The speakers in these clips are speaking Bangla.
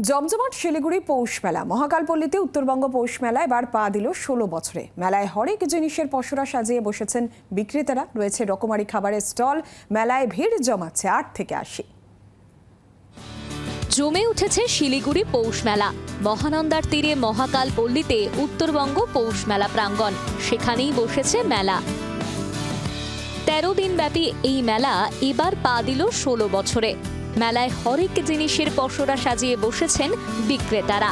জমজমাট শিলিগুড়ি পৌষ মেলা। মহাকালপল্লীতে উত্তরবঙ্গ পৌষ মেলা এবার পা দিল ১৬ বছরে। মেলায় হরেক জিনিসের পসরা সাজিয়ে বসেছেন বিক্রেতারা। রয়েছে রকমারি খাবারের স্টল। মেলায় ভিড় জমাচ্ছে ৮ থেকে ৮০। জমে উঠেছে শিলিগুড়ি পৌষ মেলা। মহানন্দার তীরে মহাকালপল্লীতে উত্তরবঙ্গ পৌষ মেলা প্রাঙ্গণ, সেখানেই বসেছে মেলা। ১৩ দিনব্যাপী এই মেলা এবার পা দিল ১৬ বছরে। মেলায় হরেক জিনিসের পসরা সাজিয়ে বসেছেন বিক্রেতারা।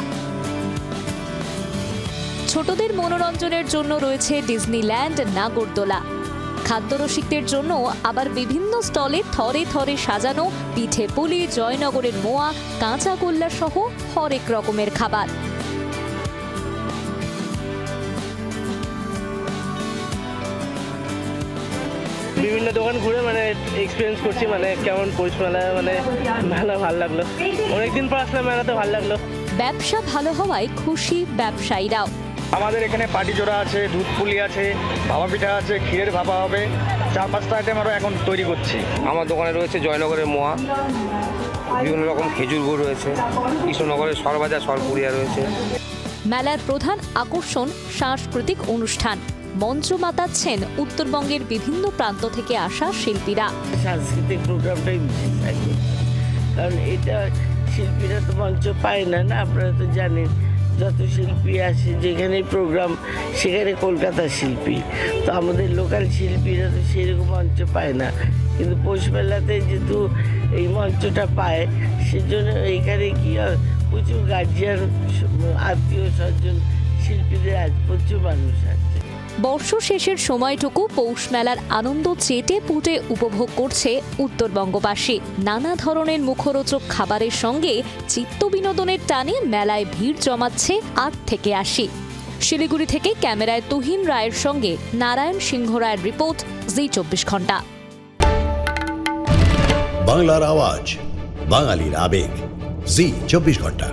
ছোটদের মনোরঞ্জনের জন্য রয়েছে ডিজনিল্যান্ড, নাগরদোলা। খাদ্যরসিকদের জন্য আবার বিভিন্ন স্টলে থরে থরে সাজানো পিঠে পুলি, জয়নগরের মোয়া, কাঁচা গোল্লা সহ হরেক রকমের খাবার। বিভিন্ন দোকান ঘুরে এক্সপিরিয়েন্স করছি, কেমন পৌষ মেলা মেলা ভালো লাগলো। অনেকদিন পর আসলে মেলাতে ভালো লাগলো। ব্যবসা ভালো হওয়ায় খুশি ব্যবসায়ীরাও। আমাদের এখানে পাটি জোড়া আছে, দুধ পুলি আছে, ভাপা পিঠা আছে, ক্ষীরের ভাপা হবে, ৪-৫টা আইটেম আরও এখন তৈরি করছি। আমার দোকানে রয়েছে জয়নগরের মোয়া, বিভিন্ন রকম খেজুর গুড় রয়েছে, কৃষ্ণনগরের সরভাজা, সরপুরিয়া রয়েছে। মেলার প্রধান আকর্ষণ সাংস্কৃতিক অনুষ্ঠান। মঞ্চ মাতাচ্ছেন উত্তরবঙ্গের বিভিন্ন প্রান্ত থেকে আসা শিল্পীরা। সাংস্কৃতিক প্রোগ্রামটাই বিশেষ থাকে, কারণ এটা শিল্পীরা তো মঞ্চ পায় না। আপনারা তো জানেন, যত শিল্পী আসে যেখানে প্রোগ্রাম সেখানে কলকাতার শিল্পী, তো আমাদের লোকাল শিল্পীরা তো সেরকম মঞ্চ পায় না। কিন্তু পৌষ মেলাতে যেহেতু এই মঞ্চটা পায়, সেজন্য এইখানে কি প্রচুর গার্জিয়ান, আত্মীয় স্বজন, শিল্পীদের আজ প্রচুর মানুষ আছে। বর্ষ শেষের সময়টুকু পৌষ মেলার আনন্দ চেটে পুটে উপভোগ করছে উত্তরবঙ্গবাসী। নানা ধরনের মুখরোচক খাবারের সঙ্গে চিত্ত বিনোদনের টানে মেলায় ভিড় জমাচ্ছে ৮ থেকে ৮০। শিলিগুড়ি থেকে ক্যামেরায় তুহিন রায়ের সঙ্গে নারায়ণ সিংহ রায়ের রিপোর্ট, জি২৪ ঘন্টা। বাংলার আওয়াজ, বাঙালির আবেগ, জি২৪ ঘন্টা।